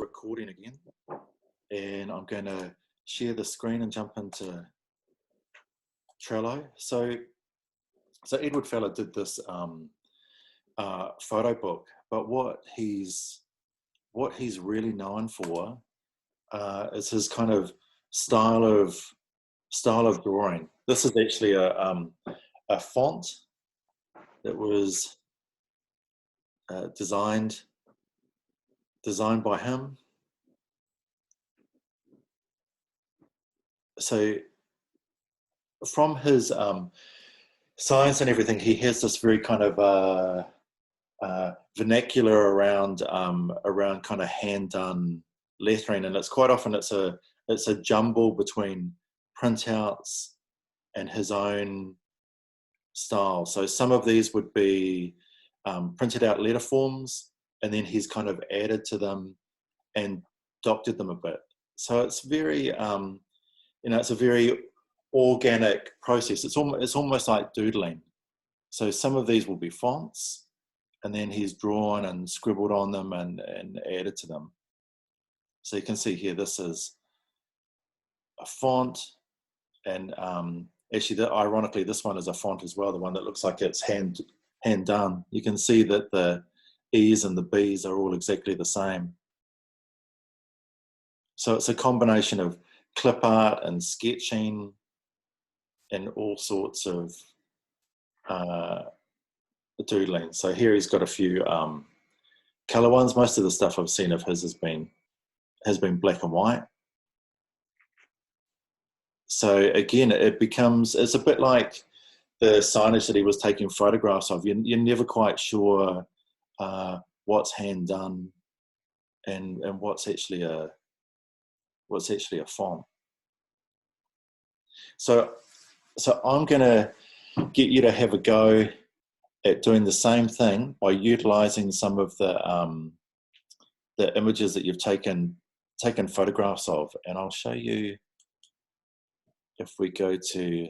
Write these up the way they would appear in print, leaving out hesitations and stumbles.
recording again, and I'm going to share the screen and jump into Trello. So Edward Feller did this photo book, but what he's really known for is his kind of style of drawing. This is actually a font that was designed by him. So from his science and everything, he has this very kind of vernacular around kind of hand done lettering, and it's quite often it's a jumble between printouts and his own style. So some of these would be printed out letter forms, and then he's kind of added to them and doctored them a bit. So it's very it's a very organic process. It's almost like doodling. So some of these will be fonts, and then he's drawn and scribbled on them and added to them. So you can see here, this is a font, and actually, ironically, this one is a font as well, the one that looks like it's hand done. You can see that the E's and the B's are all exactly the same. So it's a combination of clip art and sketching and all sorts of doodling. So here he's got a few color ones. Most of the stuff I've seen of his has been black and white. So again, it's a bit like the signage that he was taking photographs of. You're never quite sure what's hand done and what's actually a font. So I'm going to get you to have a go at doing the same thing by utilizing some of the images that you've taken photographs of, and I'll show you. If we go to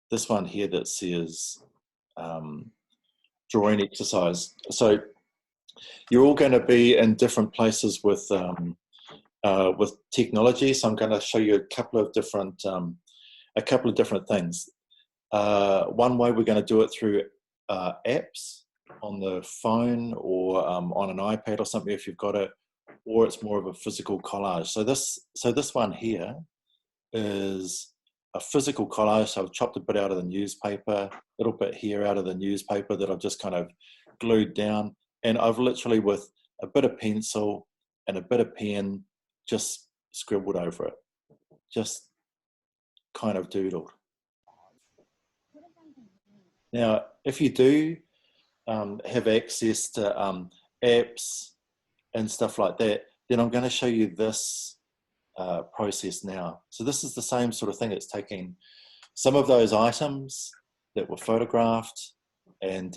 this one here that says drawing exercise, so you're all going to be in different places with technology. So I'm going to show you a couple of different things. One way we're going to do it through apps on the phone or on an iPad or something if you've got it, or it's more of a physical collage. So this one here is a physical collage. So I've chopped a bit out of the newspaper, a little bit here out of the newspaper that I've just kind of glued down, and I've literally with a bit of pencil and a bit of pen just scribbled over it, just kind of doodled. Now, if you do have access to apps and stuff like that, then I'm going to show you this process now. So this is the same sort of thing. It's taking some of those items that were photographed and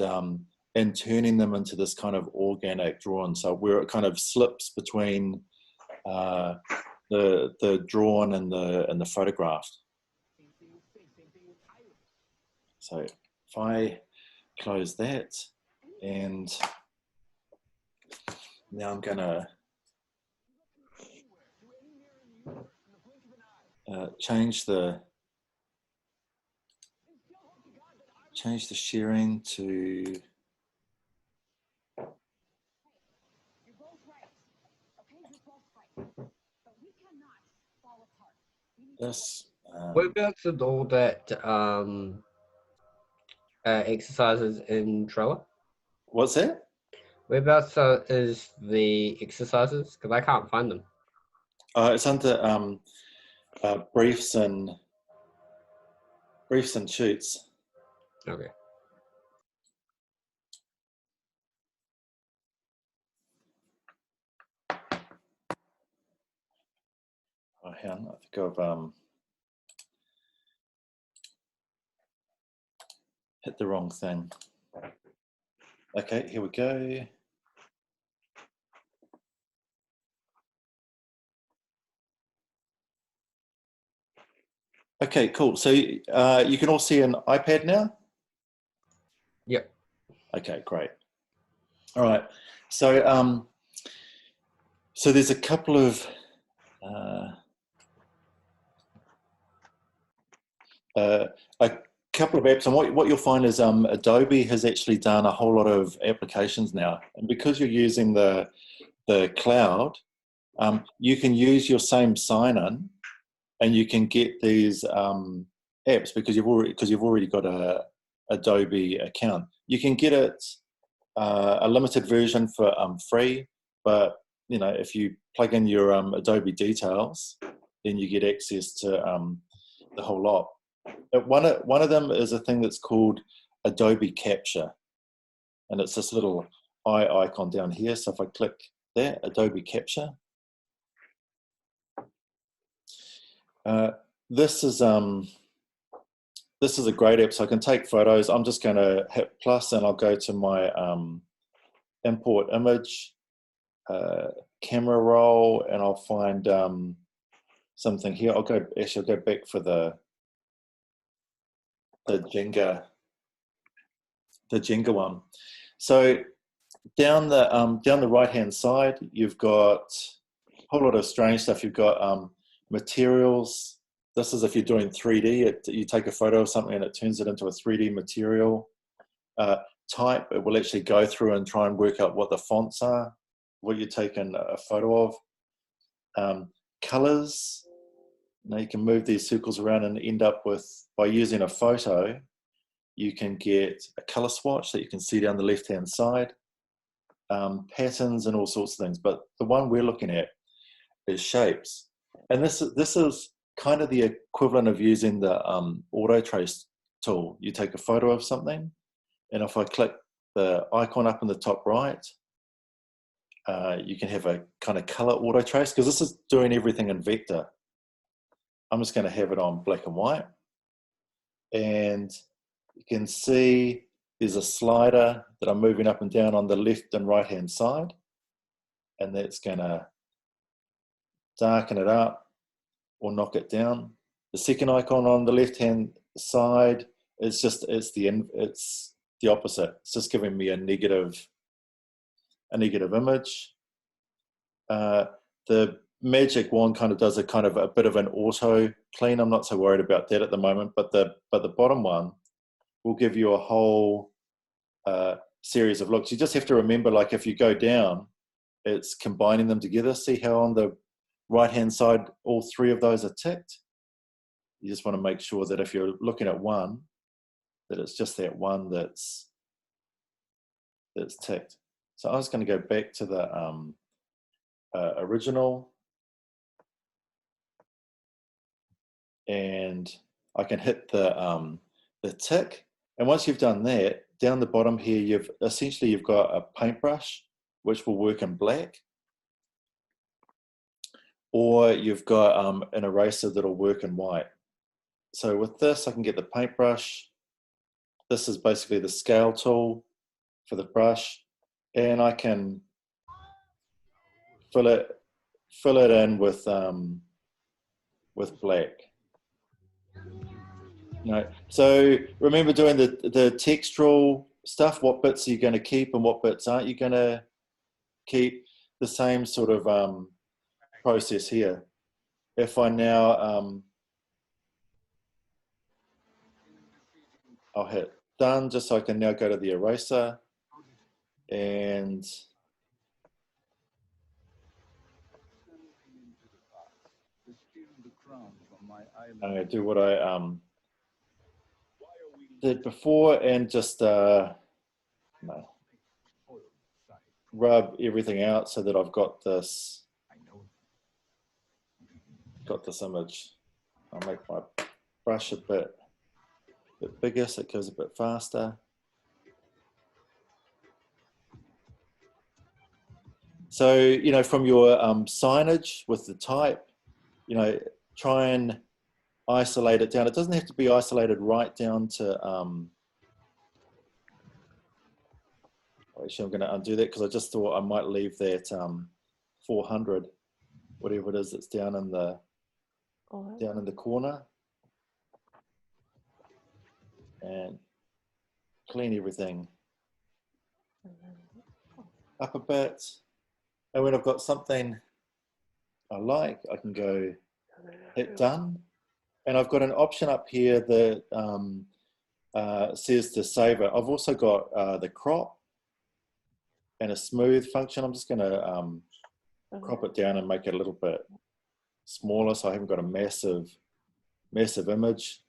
turning them into this kind of organic drawing. So where it kind of slips between the drawn and the photographed. So if I close that, and now I'm going to change the sharing to this. Whereabouts are all that exercises in Trello? What's that? Whereabouts is the exercises? Because I can't find them. It's under briefs and shoots. Okay. Oh, hang on, I think I've hit the wrong thing. Okay, here we go. Okay, cool. So you can all see an iPad now? Yep. Okay, great. All right. So So there's a couple of a couple of apps, and what you'll find is Adobe has actually done a whole lot of applications now, and because you're using the cloud, you can use your same sign-in, and you can get these apps because you've already got a Adobe account. You can get it a limited version for free, but you know, if you plug in your Adobe details, then you get access to the whole lot. One of them is a thing that's called Adobe Capture, and it's this little eye icon down here. So if I click there, Adobe Capture, this is a great app. So I can take photos. I'm just going to hit plus, and I'll go to my import image, camera roll, and I'll find something here. I'll go back for the Jenga one. So down the right hand side, you've got a whole lot of strange stuff. You've got materials. This is if you're doing 3D. You take a photo of something and it turns it into a 3D material. Type, it will actually go through and try and work out what the fonts are, what you're taking a photo of. Colors. Now you can move these circles around and end up with, by using a photo, you can get a color swatch that you can see down the left hand side, patterns and all sorts of things. But the one we're looking at is shapes. And this is kind of the equivalent of using the auto trace tool. You take a photo of something, and if I click the icon up in the top right, you can have a kind of color auto trace, because this is doing everything in vector. I'm just going to have it on black and white, and you can see there's a slider that I'm moving up and down on the left and right hand side, and that's going to darken it up or knock it down. The second icon on the left hand side is it's the opposite. It's just giving me a negative image. The Magic Wand kind of does a bit of an auto clean. I'm not so worried about that at the moment, but the bottom one will give you a whole series of looks. You just have to remember, like if you go down, it's combining them together. See how on the right hand side all three of those are ticked? You just want to make sure that if you're looking at one, that it's just that one that's ticked. So I was going to go back to the original, and I can hit the tick. And once you've done that, down the bottom here, you've got a paintbrush, which will work in black, or you've got an eraser that'll work in white. So with this, I can get the paintbrush. This is basically the scale tool for the brush, and I can fill it in with black. So remember doing the textural stuff. What bits are you going to keep and what bits aren't you going to keep? The same sort of process here. If I now I'll hit done, just so I can now go to the eraser, and I'm going to do what I did before, and just rub everything out so that I've got this image. I'll make my brush a bit bigger so it goes a bit faster. So, from your signage with the type, try and isolate it down. It doesn't have to be isolated right down to, actually I'm going to undo that because I just thought I might leave that 400, whatever it is that's down in the corner, and clean everything up a bit. And when I've got something I like, I can go hit done. And I've got an option up here that says to save it. I've also got the crop and a smooth function. I'm just going to crop it down and make it a little bit smaller so I haven't got a massive image.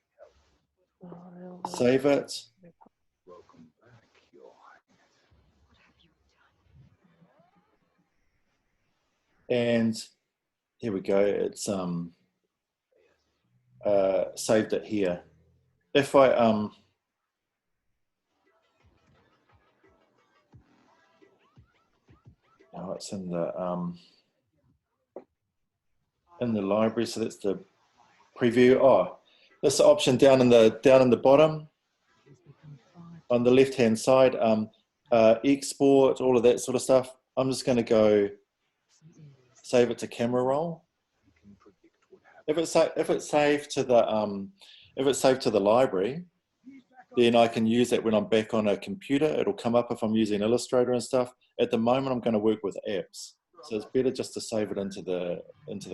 Save it. Welcome back, Your Highness. And here we go. It's saved it here. If I oh, it's in the library, so that's the preview. Oh, this option down in the bottom on the left hand side, export, all of that sort of stuff. I'm just going to go save it to camera roll. If it's saved to the library, then I can use it when I'm back on a computer. It'll come up if I'm using Illustrator and stuff. At the moment, I'm going to work with apps, so it's better just to save it into the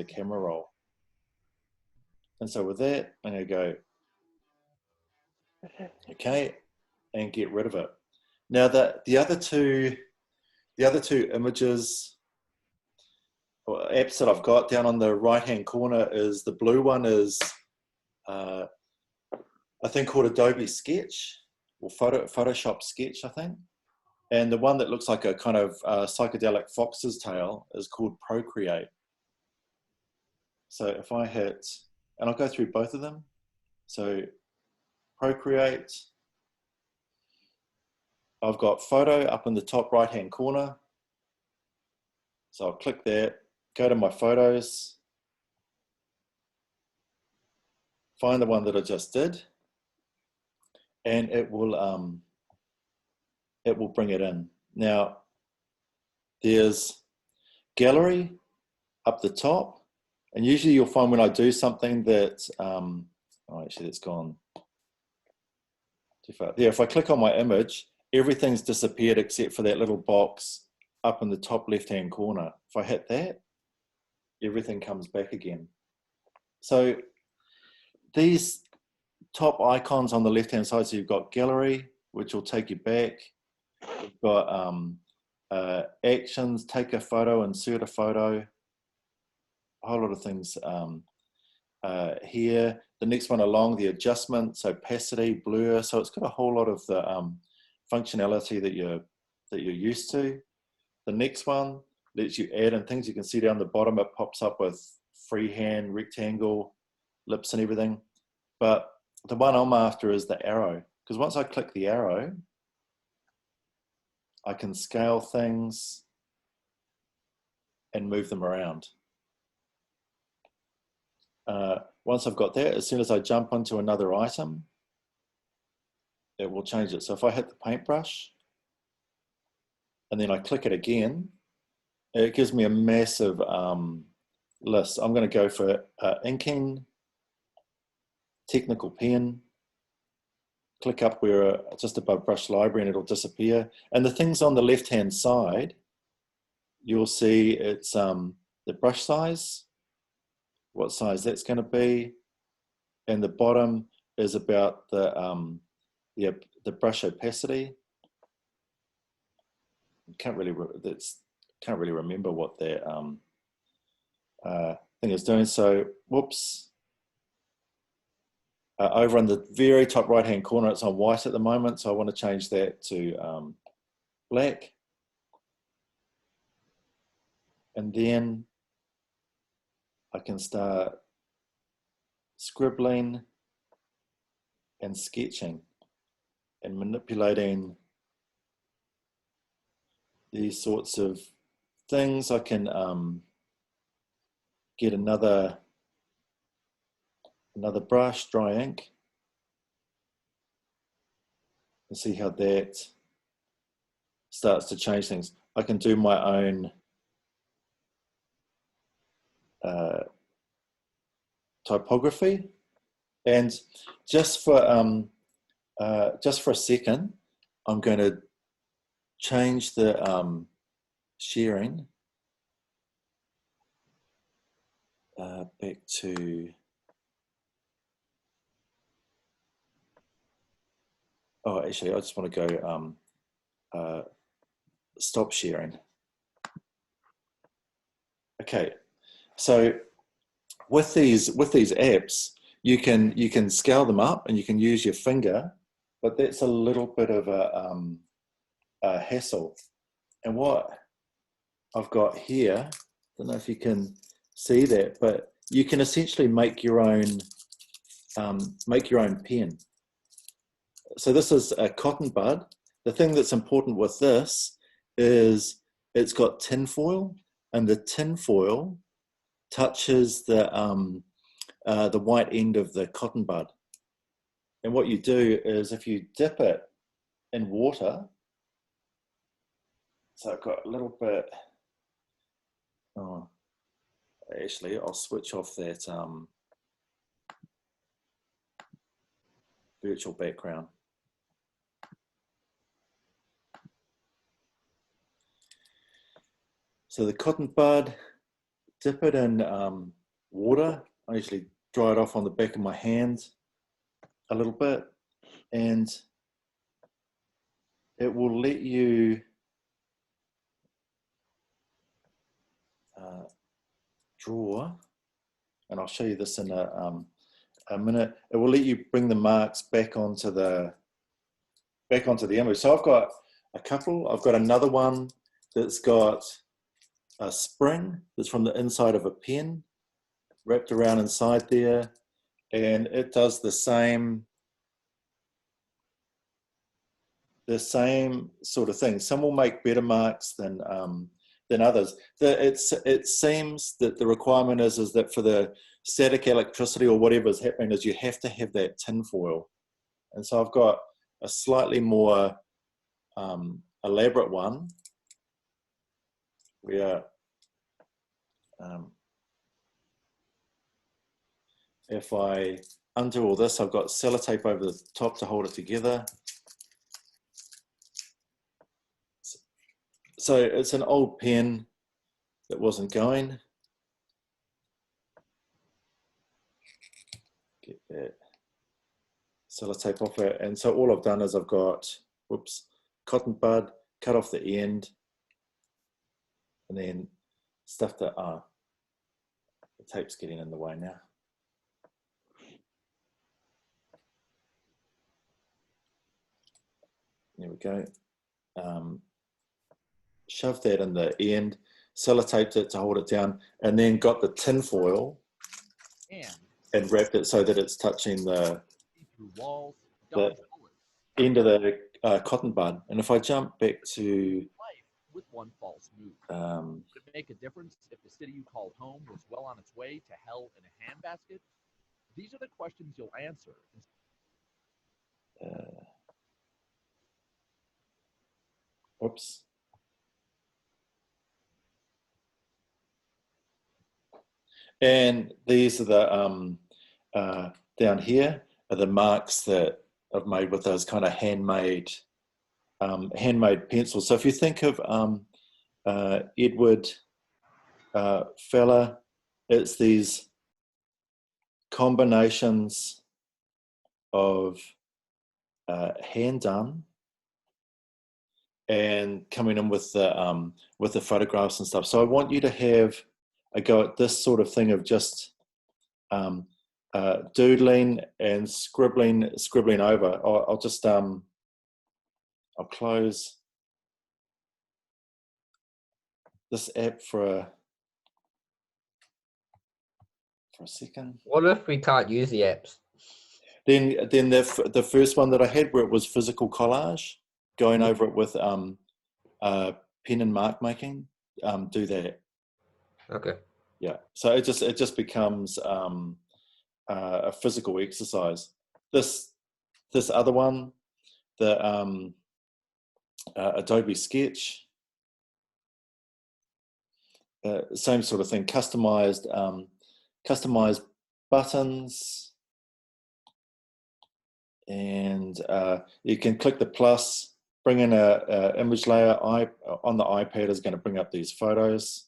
camera roll. And so with that, I'm going to go okay and get rid of it. Now the other two images or apps that I've got down on the right hand corner is the blue one is I think called Adobe Sketch or Photoshop Sketch, I think. And the one that looks like a kind of psychedelic fox's tail is called Procreate. So if I hit, and I'll go through both of them. So Procreate, I've got photo up in the top right hand corner. So I'll click that, go to my photos, find the one that I just did, and it will bring it in. Now, there's gallery up the top, and usually you'll find when I do something that, oh, actually that's gone too far. Yeah, if I click on my image, everything's disappeared except for that little box up in the top left-hand corner. If I hit that, everything comes back again. So these top icons on the left-hand side, so you've got gallery, which will take you back. You've got actions, take a photo, insert a photo, a whole lot of things here. The next one along, the adjustments, opacity, blur. So it's got a whole lot of the functionality that you're used to. The next one lets you add in things. You can see down the bottom, it pops up with freehand, rectangle, lips and everything. But the one I'm after is the arrow, because once I click the arrow, I can scale things and move them around. Once I've got that, as soon as I jump onto another item, it will change it. So if I hit the paintbrush and then I click it again, it gives me a massive list. I'm going to go for inking, technical pen, click up where just above brush library and it'll disappear. And the things on the left hand side, you'll see it's the brush size, what size that's going to be, and the bottom is about the brush opacity. Can't really remember what that thing is doing. So whoops. Over on the very top right hand corner, it's on white at the moment, so I want to change that to black. And then I can start scribbling and sketching and manipulating these sorts of things. I can get another brush, dry ink, and see how that starts to change things. I can do my own typography, and just for a second, I'm going to change the sharing back to, oh, actually, I just want to go stop sharing. Okay, so with these apps, you can scale them up and you can use your finger, but that's a little bit of a hassle. And what I've got here, I don't know if you can see that, but you can essentially make your own pen. So this is a cotton bud. The thing that's important with this is it's got tin foil, and the tin foil touches the white end of the cotton bud. And what you do is if you dip it in water, so I've got a little bit, oh, actually I'll switch off that virtual background. So the cotton bud, dip it in water. I usually dry it off on the back of my hand a little bit, and it will let you draw, and I'll show you this in a minute. It will let you bring the marks back onto the image. So I've got a couple. I've got another one that's got a spring that's from the inside of a pen wrapped around inside there, and it does the same sort of thing. Some will make better marks than others. It seems that the requirement is that for the static electricity or whatever is happening is you have to have that tin foil. And so I've got a slightly more elaborate one where if I undo all this, I've got sellotape over the top to hold it together. So it's an old pen that wasn't going. Get that sellotape off it. And so all I've done is I've got, whoops, cotton bud, cut off the end, and then stuffed it. The tape's getting in the way now. There we go. Shoved that in the end, sellotaped it to hold it down, and then got the tin foil and wrapped it so that it's touching the end of the cotton bud. And if I jump back to with one false move, could it make a difference if the city you called home was well on its way to hell in a handbasket? These are the questions you'll answer. Oops. And these are the, down here are the marks that I've made with those kind of handmade pencils. So if you think of Edward Feller, it's these combinations of hand done and coming in with the photographs and stuff. So I want you to have a go at this sort of thing of just doodling and scribbling over. I'll just I'll close this app for a second. What if we can't use the apps? Then the first one that I had where it was physical collage, going over it with pen and mark making, do that. Okay. Yeah. So it just becomes a physical exercise. This other one, the Adobe Sketch, same sort of thing. Customized buttons, and you can click the plus, bring in a image layer. On the iPad is going to bring up these photos.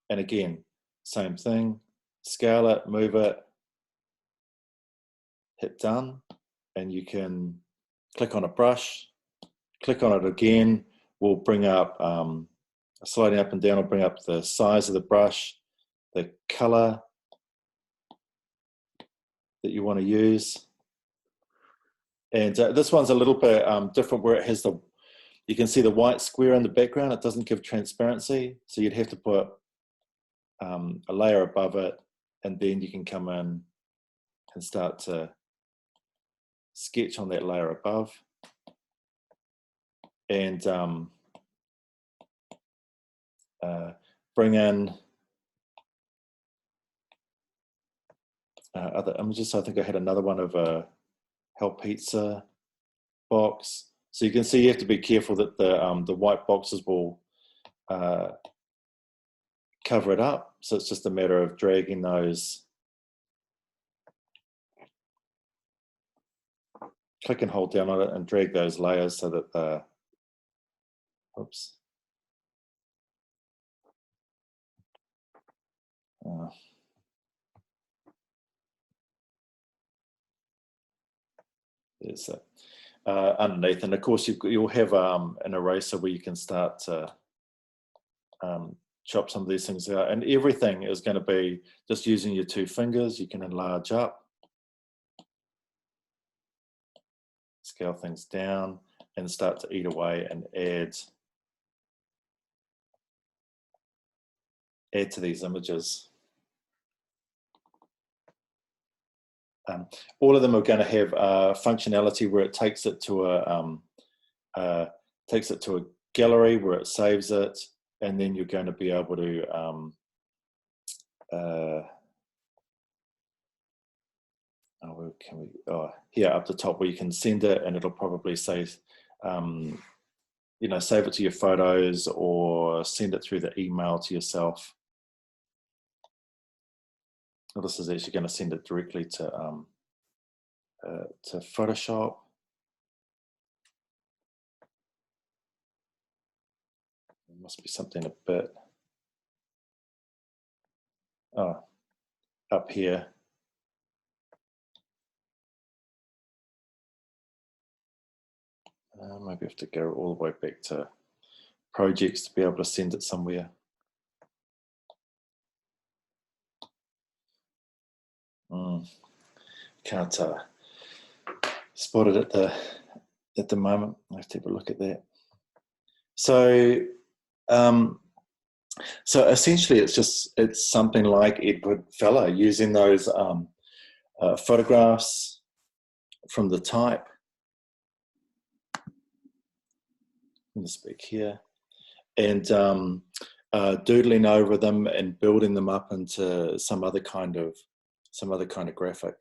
And again, same thing, scale it, move it, hit done, and you can click on a brush, click on it again, will bring up, sliding up and down will bring up the size of the brush, the color that you want to use. And this one's a little bit different where it has the, you can see the white square in the background, it doesn't give transparency, so you'd have to put a layer above it, and then you can come in and start to sketch on that layer above. And bring in other images. So I think I had another one of a Hell Pizza box. So you can see you have to be careful that the white boxes will cover it up. So it's just a matter of dragging those, click and hold down on it and drag those layers so that the, oops. There's it underneath, and of course you'll have an eraser where you can start to chop some of these things out, and everything is going to be just using your 2 fingers. You can enlarge up, scale things down, and start to eat away and add to these images. All of them are going to have functionality where it takes it to a gallery where it saves it, and then you're going to be able to where can we? Oh, here up the top where you can send it, and it'll probably say, you know, save it to your photos or send it through the email to yourself. Well, this is actually going to send it directly to Photoshop. There must be something a bit up here. Maybe I have to go all the way back to projects to be able to send it somewhere. Can't spot it at the moment. I have to have a look at that. So so essentially it's something like Edward Feller using those photographs from the type. I'm going to speak here, and doodling over them and building them up into some other kind of graphic.